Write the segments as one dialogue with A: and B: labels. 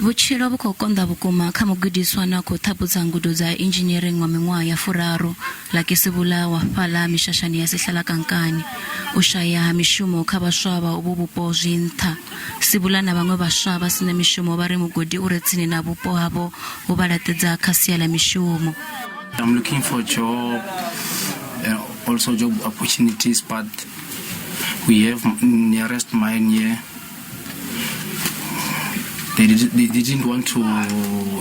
A: Vhutshilo vhu khou konḓa vhukuma kha mugudiswa na khou ṱhaphudza ngudo dza engineering wa miṅwaha ya furaru Lakisibula wa fhala mishashani ya sihlala-kankani u shaya ha mishumo kha vhaswa vha uvhu vhupo zwi nṱha. Sibula na vhaṅwe vhaswa vha sina mishumo vha ri mugodi u re tsini na vhupo havho hu vha laṱedza kha sia ḽa mishumo.
B: I'm looking for job, also job opportunities, but we have nearest mine here. They didn't want to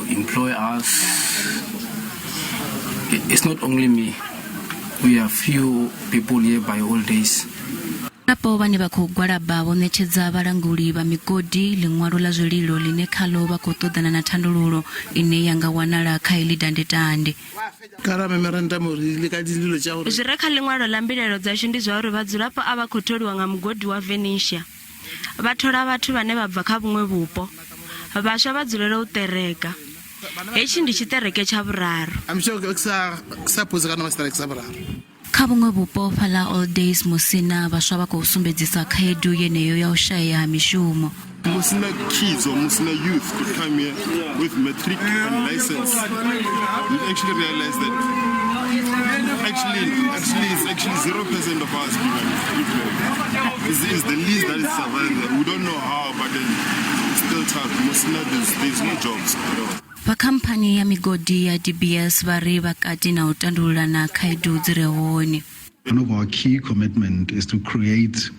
B: employ us. It's not only me. We are few people here by Alldays.
A: Vhadzulapo vhane vha khou gwalaba vho ṋetshedza vhalanguli vha migodi ḽiṅwalo ḽa zwililo ḽine khaḽo vha khou ṱoḓana na thandululo ine ya nga wanala kha iḽi dandetande.
C: Zwi re kha ḽiṅwalo ḽa mbilelo dzashu ndi zwa uri vhadzulapo a vha khou tholiwa nga mugodi wa Venetia. Vha thola vhathu vhane vha bva kha vhuṅwe vhupo. Vhaswa vha dzulela u ṱereka. Hetshi ndi tshiṱereke tsha vhuraru.
A: Kha vhuṅwe vhupo fhala Alldays musina vhaswa vha khou sumbedzisa khaedu yeneyo ya u shaya ha mishumo.
D: Musina kids or Musina youth could come here with matric and license. We actually realize that actually 0% of us is the least that is surviving. We don't know how, but it's still tough. Musina, there's no jobs at all.
A: Khamphani ya migodi ya DBS vhari vhakati na u tandulula na khaedu dzi re hone.
E: One of our key commitment is to create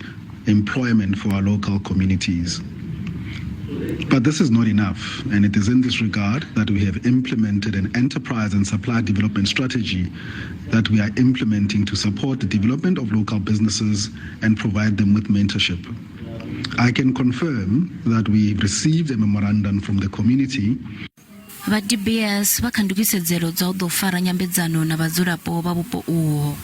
E: employment for our local communities. But this is not enough, and it is in this regard that we have implemented an enterprise and supply development strategy that we are implementing to support the development of local businesses and provide them with mentorship. I can confirm that we received a memorandum from the community.
A: Vha DBS vha kha ndugisedzelo dza u ḓo fara nyambedzano na vhadzulapo vha vhupo uho.